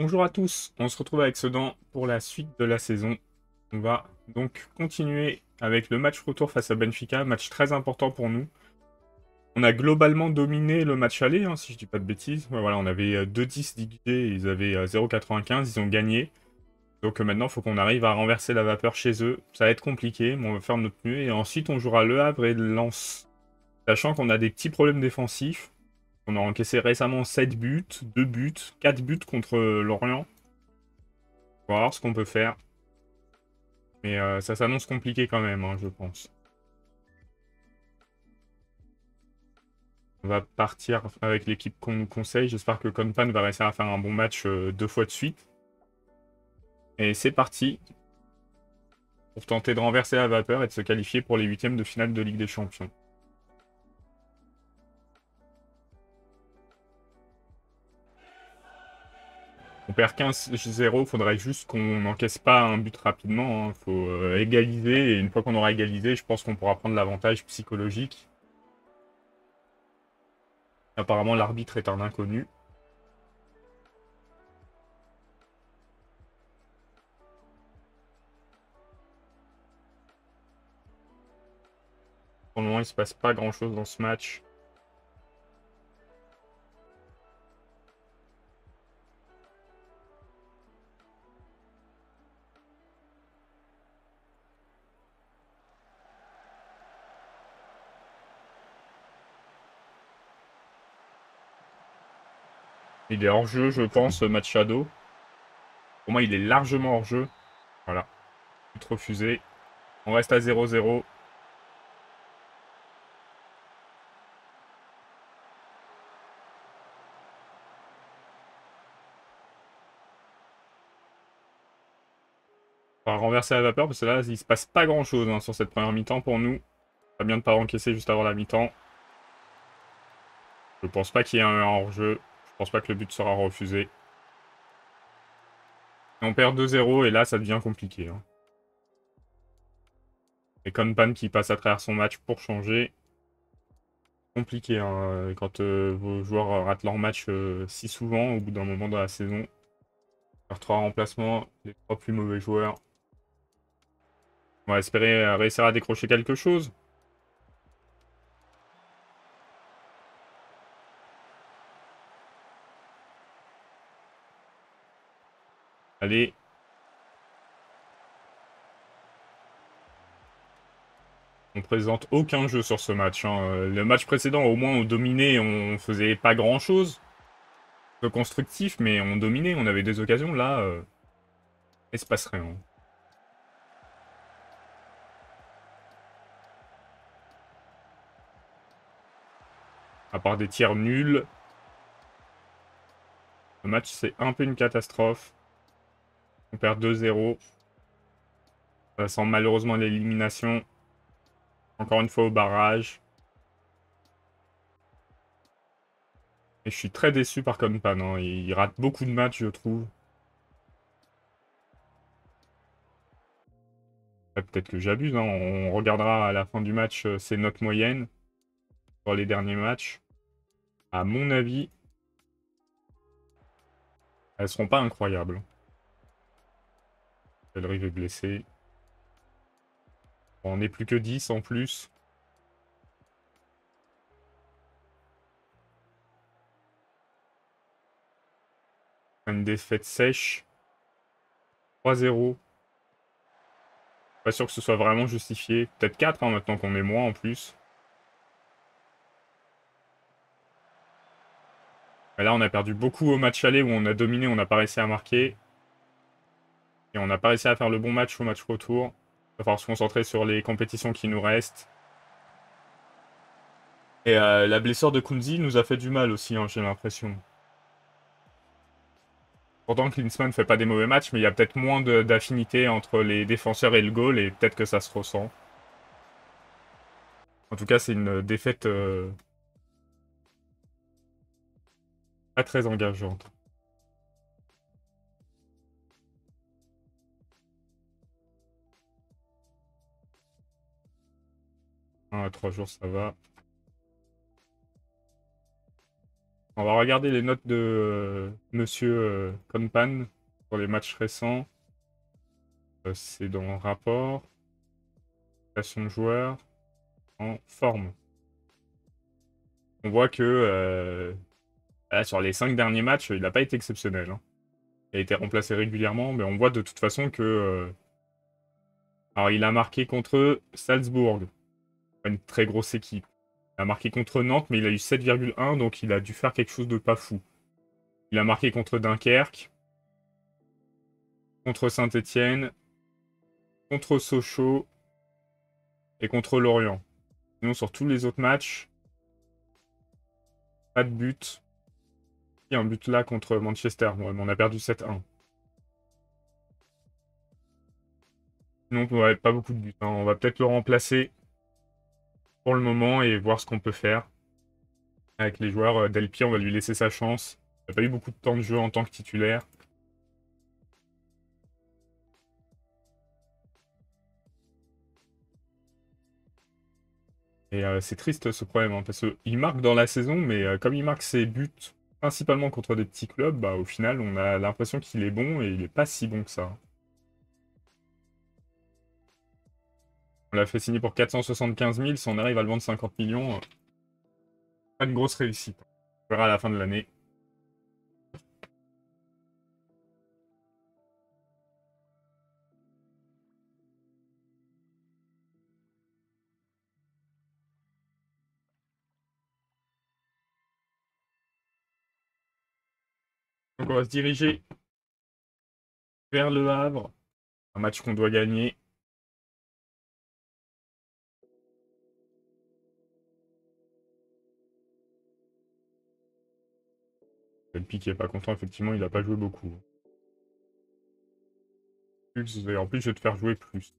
Bonjour à tous, on se retrouve avec Sedan pour la suite de la saison. On va donc continuer avec le match retour face à Benfica, match très important pour nous. On a globalement dominé le match aller, hein, si je dis pas de bêtises. Ouais, voilà, on avait 2-10 d'XG, ils avaient 0,95, ils ont gagné. Donc maintenant, il faut qu'on arrive à renverser la vapeur chez eux. Ça va être compliqué, mais on va faire de notre mieux. Et ensuite, on jouera Le Havre et Lens. Sachant qu'on a des petits problèmes défensifs. On a encaissé récemment 7 buts, 2 buts, 4 buts contre Lorient. On va voir ce qu'on peut faire. Mais ça s'annonce compliqué quand même, hein, je pense. On va partir avec l'équipe qu'on nous conseille. J'espère que Konpan va réussir à faire un bon match 2 fois de suite. Et c'est parti pour tenter de renverser la vapeur et de se qualifier pour les huitièmes de finale de Ligue des Champions. On perd 15-0, il faudrait juste qu'on n'encaisse pas un but rapidement. Il faut égaliser, et une fois qu'on aura égalisé, je pense qu'on pourra prendre l'avantage psychologique. Apparemment, l'arbitre est un inconnu. Pour le moment, il se passe pas grand-chose dans ce match. Il est hors-jeu, je pense, Machado. Pour moi, il est largement hors-jeu. Voilà. But refusé. On reste à 0-0. On va renverser la vapeur parce que là, il se passe pas grand-chose hein, sur cette première mi-temps pour nous. Pas bien de pas encaisser juste avant la mi-temps. Je pense pas qu'il y ait un hors-jeu. Je pense pas que le but sera refusé. Et on perd 2-0 et là, ça devient compliqué. Hein. Et Konpan qui passe à travers son match pour changer. Compliqué hein, quand vos joueurs ratent leur match si souvent au bout d'un moment dans la saison. Faire 3 remplacements, les 3 plus mauvais joueurs. On va espérer réussir à décrocher quelque chose. Allez. On présente aucun jeu sur ce match. Hein. Le match précédent, au moins, on dominait, on faisait pas grand-chose de constructif, mais on dominait, on avait des occasions. Là, il se passe rien. À part des tirs nuls, le match, c'est un peu une catastrophe. On perd 2-0. Ça sent malheureusement l'élimination. Encore une fois au barrage. Et je suis très déçu par Konpan. Hein. Il rate beaucoup de matchs, je trouve. Peut-être que j'abuse. Hein. On regardera à la fin du match ses notes moyennes sur les derniers matchs. À mon avis, elles seront pas incroyables. Elrive est blessé. On n'est plus que 10 en plus. Une défaite sèche. 3-0. Pas sûr que ce soit vraiment justifié. Peut-être 4 hein, maintenant qu'on est moins en plus. Mais là, on a perdu beaucoup au match aller où on a dominé, on n'a pas réussi à marquer. Et on n'a pas réussi à faire le bon match au match retour. Il va falloir se concentrer sur les compétitions qui nous restent. Et la blessure de Kunzi nous a fait du mal aussi, hein, j'ai l'impression. Pourtant, Klinsmann fait pas des mauvais matchs, mais il y a peut-être moins d'affinité entre les défenseurs et le goal, et peut-être que ça se ressent. En tout cas, c'est une défaite pas très engageante. 1 à 3 jours, ça va. On va regarder les notes de Monsieur Conpan pour les matchs récents. C'est dans le rapport. Création de joueur en forme. On voit que là, sur les 5 derniers matchs, il n'a pas été exceptionnel, hein. Il a été remplacé régulièrement, mais on voit de toute façon que... alors, il a marqué contre Salzbourg, pas une très grosse équipe. Il a marqué contre Nantes, mais il a eu 7,1, donc il a dû faire quelque chose de pas fou. Il a marqué contre Dunkerque, contre Saint-Étienne, contre Sochaux et contre Lorient. Sinon, sur tous les autres matchs, pas de but. Il y a un but là contre Manchester, ouais, mais on a perdu 7-1. Donc, ouais, pas beaucoup de buts, hein. On va peut-être le remplacer pour le moment et voir ce qu'on peut faire avec les joueurs. Delpy, on va lui laisser sa chance. Il n'a pas eu beaucoup de temps de jeu en tant que titulaire. Et c'est triste ce problème, hein, parce qu'il marque dans la saison, mais comme il marque ses buts principalement contre des petits clubs, bah, au final, on a l'impression qu'il est bon et il n'est pas si bon que ça. On l'a fait signer pour 475 000, si on arrive à le vendre 50 millions, pas une grosse réussite. On verra à la fin de l'année. Donc on va se diriger vers Le Havre, un match qu'on doit gagner. Delpy qui est pas content, effectivement, il n'a pas joué beaucoup. Et en plus, je vais te faire jouer plus.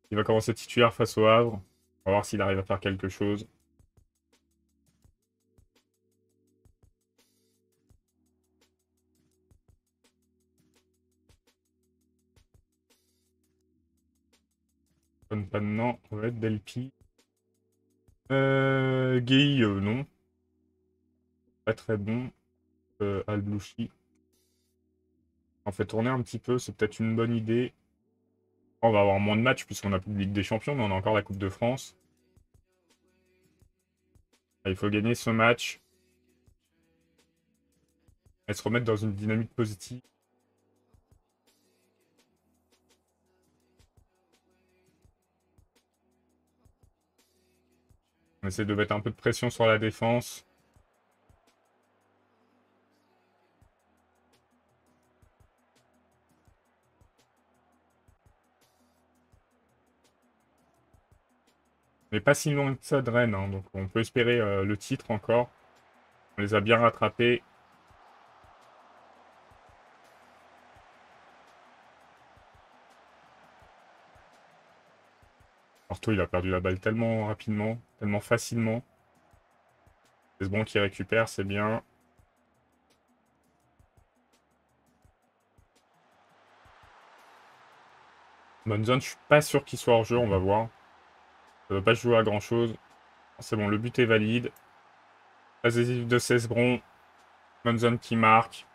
Il va commencer titulaire face au Havre. On va voir s'il arrive à faire quelque chose. Maintenant, on va être Delpy. Gay, non. Pas très bon. Al-Blouchi. On fait tourner un petit peu, c'est peut-être une bonne idée. On va avoir moins de matchs puisqu'on a plus de Ligue des Champions, mais on a encore la Coupe de France. Il faut gagner ce match. Et se remettre dans une dynamique positive. On essaie de mettre un peu de pression sur la défense. Mais pas si loin que ça de Rennes, hein, donc on peut espérer le titre encore. On les a bien rattrapés. Porto, il a perdu la balle tellement rapidement, tellement facilement. C'est bon qui récupère, c'est bien. Bonne zone, je suis pas sûr qu'il soit hors jeu, on va voir. Ça ne va pas jouer à grand chose. C'est bon, le but est valide. Passe décisive de Cesbron. Bonne zone qui marque.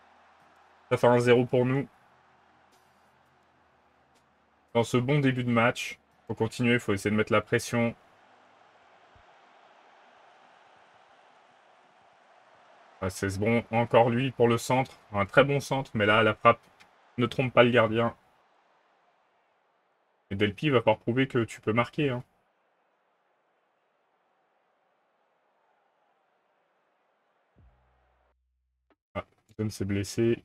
Ça fait un 0 pour nous. Dans ce bon début de match, faut continuer, faut essayer de mettre la pression. Cesbron, encore lui pour le centre. Un très bon centre, mais là, la frappe ne trompe pas le gardien. Et Delpy va falloir prouver que tu peux marquer, hein. Ah, Zone s'est blessé.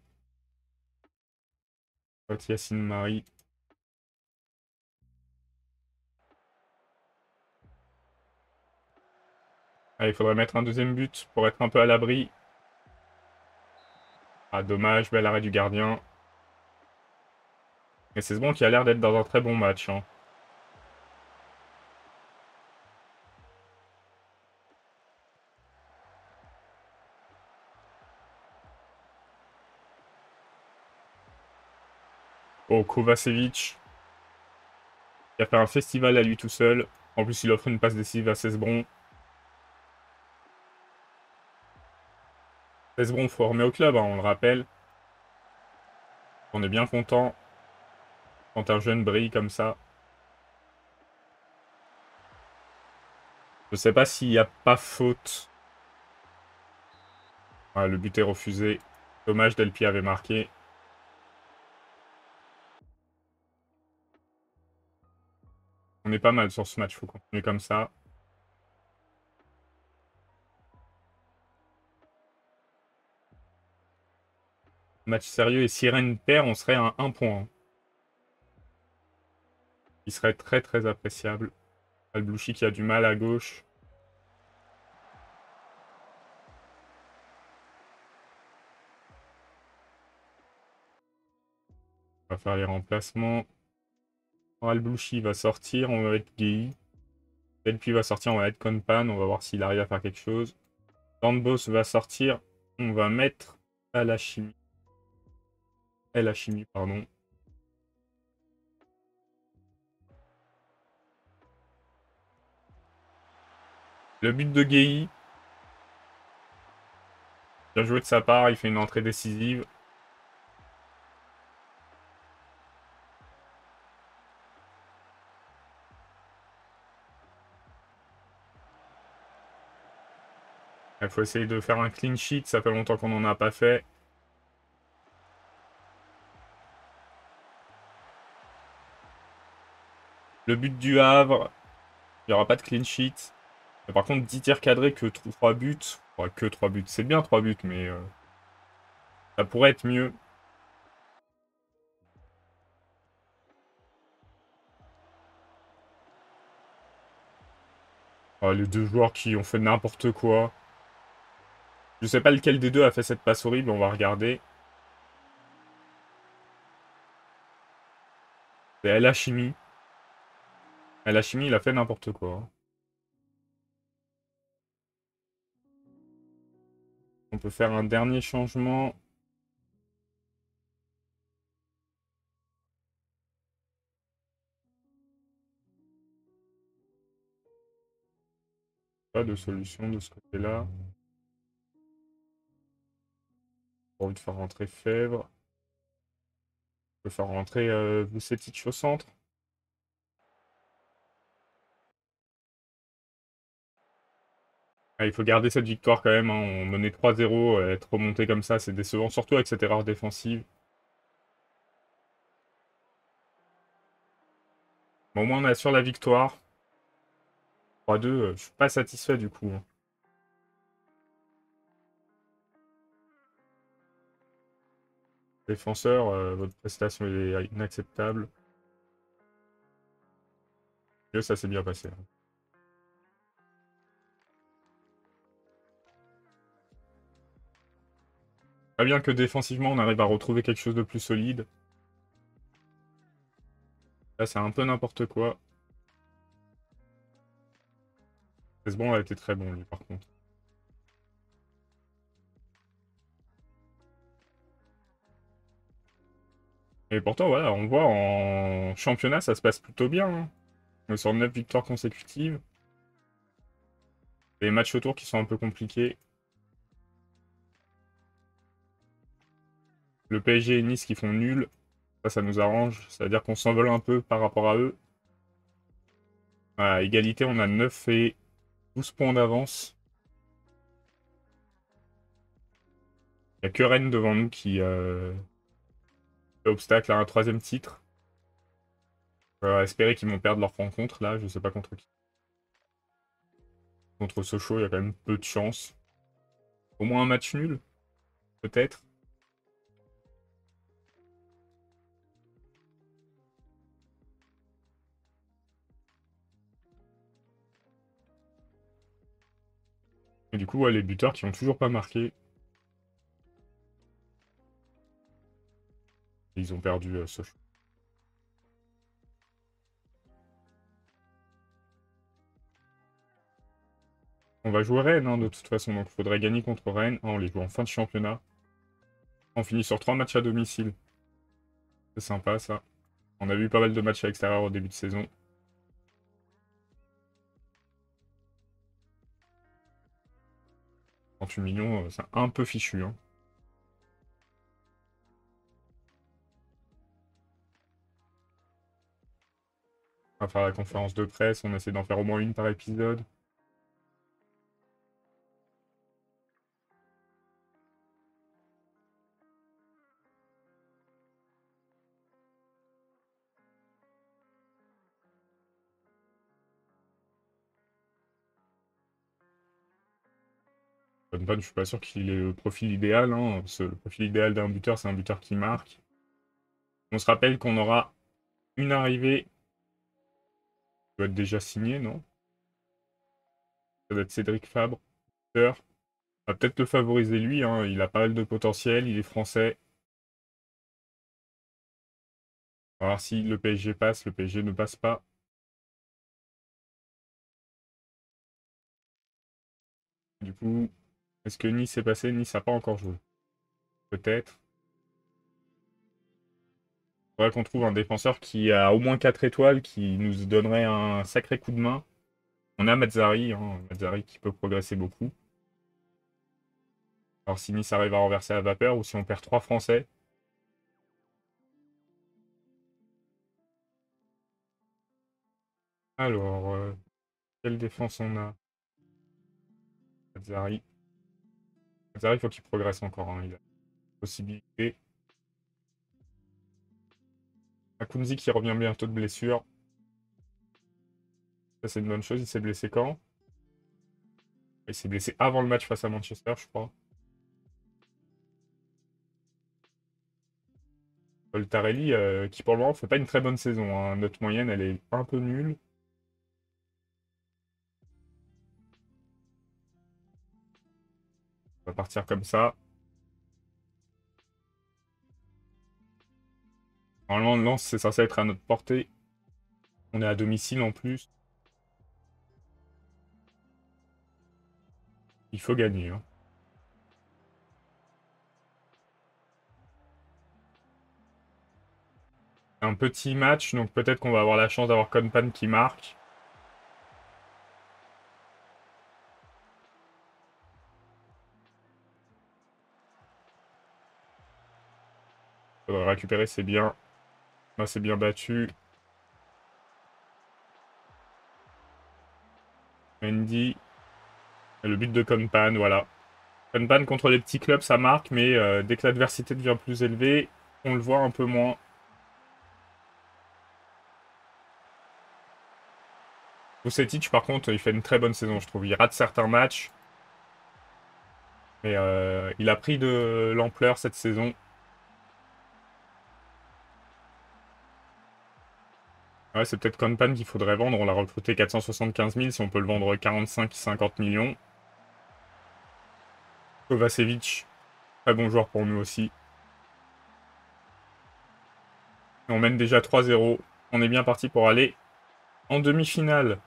Yacine Marie. Ah, il faudrait mettre un deuxième but pour être un peu à l'abri. Ah, dommage, bel arrêt du gardien. Et c'est bon qui a l'air d'être dans un très bon match, hein. Oh, Kovacevic, qui a fait un festival à lui tout seul. En plus, il offre une passe décisive à Cesbron. Cesbron, faut remettre au club, hein, on le rappelle. On est bien content quand un jeune brille comme ça. Je sais pas s'il n'y a pas faute. Ouais, le but est refusé. Dommage, Delphi avait marqué. On est pas mal sur ce match, faut continuer comme ça. Match sérieux et si Rennes perd, on serait à 1 point. Il serait très très appréciable. Albouchi qui a du mal à gauche. On va faire les remplacements. Albouchi va sortir, on va mettre Gei. Delphi va sortir, on va mettre Konpan. On va voir s'il arrive à faire quelque chose. Landbos va sortir, on va mettre Alachimi. El Hachimi, pardon. Le but de Gei. Bien joué de sa part, il fait une entrée décisive. Il faut essayer de faire un clean sheet, ça fait longtemps qu'on n'en a pas fait. Le but du Havre, il n'y aura pas de clean sheet. Mais par contre, 10 tirs cadrés, que 3 buts. Enfin, que 3 buts, c'est bien 3 buts, mais ça pourrait être mieux. Ah, les deux joueurs qui ont fait n'importe quoi. Je sais pas lequel des deux a fait cette passe horrible, on va regarder. C'est El Hachimi. El Hachimi, il a fait n'importe quoi. On peut faire un dernier changement. Pas de solution de ce côté-là. J'ai envie de faire rentrer Fèvre. On peut faire rentrer Vucetic au centre. Ah, il faut garder cette victoire quand même, hein. On menait 3-0, être remonté comme ça, c'est décevant, surtout avec cette erreur défensive. Bon, au moins on assure la victoire. 3-2, je suis pas satisfait du coup, hein. Défenseur, votre prestation est inacceptable. Et ça s'est bien passé, hein. Pas bien que défensivement on arrive à retrouver quelque chose de plus solide. Là c'est un peu n'importe quoi. Bon a été très bon lui par contre. Et pourtant voilà, on voit en championnat ça se passe plutôt bien, hein. On est sur 9 victoires consécutives. Les matchs autour qui sont un peu compliqués. Le PSG et Nice qui font nul. Ça nous arrange. C'est-à-dire qu'on s'envole un peu par rapport à eux. À égalité, on a 9 et 12 points d'avance. Il n'y a que Rennes devant nous qui fait obstacle à un troisième titre. On va espérer qu'ils vont perdre leur rencontre là. Je sais pas contre qui. Contre Sochaux, il y a quand même peu de chance. Au moins un match nul, peut-être. Et du coup, ouais, les buteurs qui ont toujours pas marqué. Ils ont perdu Sochaux. On va jouer Rennes, hein, de toute façon, donc il faudrait gagner contre Rennes. Ah, on les joue en fin de championnat. On finit sur 3 matchs à domicile. C'est sympa, ça. On a vu pas mal de matchs à l'extérieur au début de saison. 38 millions, c'est un peu fichu. Hein. On va faire la conférence de presse, on essaie d'en faire au moins une par épisode. Bonne, je suis pas sûr qu'il ait le profil idéal. Hein, parce que le profil idéal d'un buteur, c'est un buteur qui marque. On se rappelle qu'on aura une arrivée qui doit être déjà signée, non? Ça doit être Cédric Fabre, buteur. On va peut-être le favoriser lui, hein, il a pas mal de potentiel, il est français. On va voir si le PSG passe, le PSG ne passe pas. Du coup, est-ce que Nice est passé? Nice n'a pas encore joué. Peut-être. Il faudrait qu'on trouve un défenseur qui a au moins 4 étoiles, qui nous donnerait un sacré coup de main. On a Mazzari, hein, Mazzari qui peut progresser beaucoup. Alors si Nice arrive à renverser la vapeur ou si on perd 3 Français. Alors, quelle défense on a? Mazzari. Mazzari, il faut qu'il progresse encore. Hein, il a des possibilités. Akounzi qui revient bientôt de blessure. Ça, c'est une bonne chose. Il s'est blessé quand? Il s'est blessé avant le match face à Manchester, je crois. Voltarelli, qui pour le moment fait pas une très bonne saison. Hein. Notre moyenne, elle est un peu nulle. On va partir comme ça. Normalement, Lens, c'est censé être à notre portée. On est à domicile en plus. Il faut gagner. Hein. Un petit match, donc peut-être qu'on va avoir la chance d'avoir Konpan qui marque. Faudrait récupérer, c'est bien. Là, c'est bien battu. Mendy. Et le but de Konpan, voilà. Konpan contre les petits clubs, ça marque, mais dès que l'adversité devient plus élevée, on le voit un peu moins. Vucetich, par contre, il fait une très bonne saison, je trouve. Il rate certains matchs, mais il a pris de l'ampleur cette saison. Ouais, c'est peut-être Konpan qu'il faudrait vendre. On l'a recruté 475 000. Si on peut le vendre 45-50 millions. Kovacevic, très bon joueur pour nous aussi. Et on mène déjà 3-0. On est bien parti pour aller en demi-finale.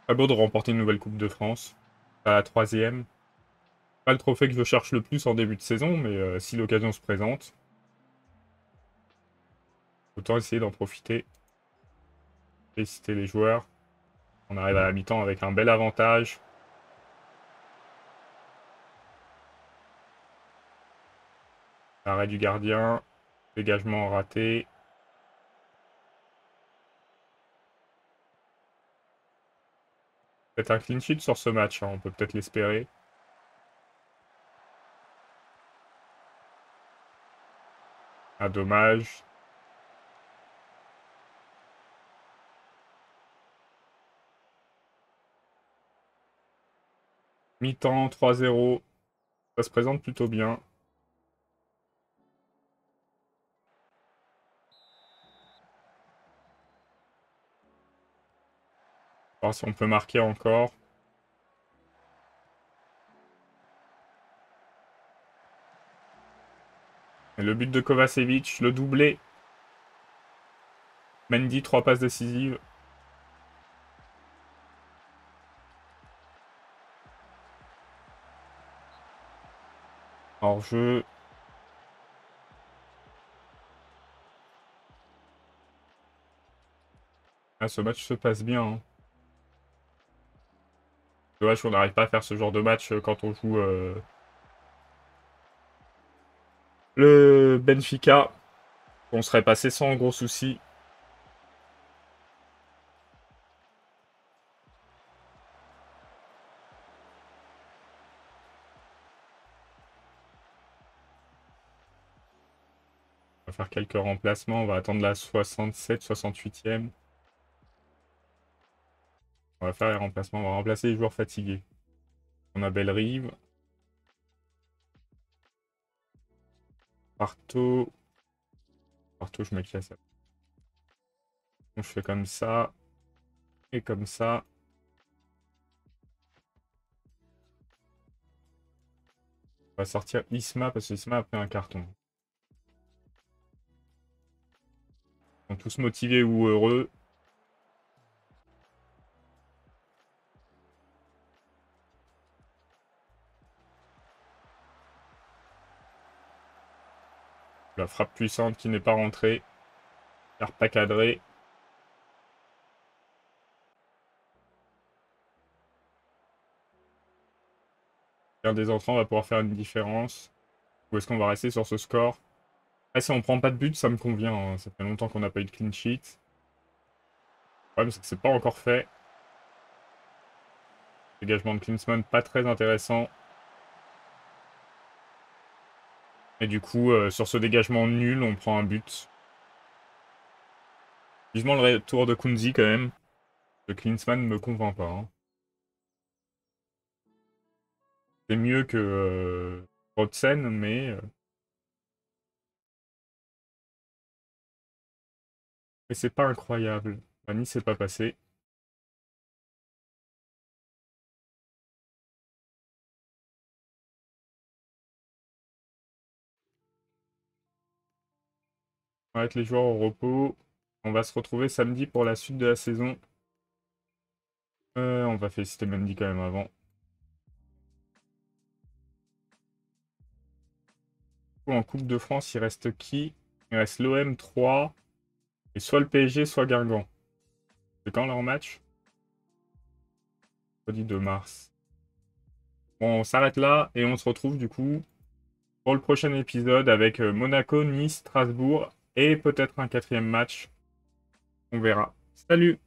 Pas beau de remporter une nouvelle Coupe de France. À la troisième. Pas le trophée que je cherche le plus en début de saison, mais si l'occasion se présente, autant essayer d'en profiter. Féliciter les joueurs. On arrive à la mi-temps avec un bel avantage. Arrêt du gardien. Dégagement raté. Peut-être un clean sheet sur ce match, hein, on peut peut-être l'espérer. Ah, dommage. Mi-temps, 3-0. Ça se présente plutôt bien. Voir si on peut marquer encore. Et le but de Kovacevic, le doublé. Mendy, 3 passes décisives. Hors-jeu. Ah, ce match se passe bien. Hein. Dommage qu'on n'arrive pas à faire ce genre de match quand on joue le Benfica. On serait passé sans gros soucis. On va faire quelques remplacements. On va attendre la 67, 68e. On va faire les remplacements. On va remplacer les joueurs fatigués. On a Bellerive. Parto. Parto, je me casse. Donc, je fais comme ça. Et comme ça. On va sortir Isma parce que Isma a pris un carton. Ils sont tous motivés ou heureux. La frappe puissante qui n'est pas rentrée. Car pas cadré. Un des entrants va pouvoir faire une différence. Ou est-ce qu'on va rester sur ce score? Ah, si on prend pas de but, ça me convient. Hein. Ça fait longtemps qu'on n'a pas eu de clean sheet. Le problème, c'est que c'est pas encore fait. Dégagement de Klinsmann, pas très intéressant. Et du coup, sur ce dégagement nul, on prend un but. Vivement le retour de Kunzi quand même. Le Klinsmann ne me convainc pas. Hein. C'est mieux que Rodsen, mais c'est pas incroyable. Nice c'est pas passé. On va mettre les joueurs au repos. On va se retrouver samedi pour la suite de la saison. On va féliciter Mendy quand même avant. En Coupe de France, il reste qui? Il reste l'OM 3. Et soit le PSG, soit Guingamp. C'est quand leur match? Jeudi 2 mars. Bon, on s'arrête là et on se retrouve du coup pour le prochain épisode avec Monaco, Nice, Strasbourg et peut-être un quatrième match. On verra. Salut!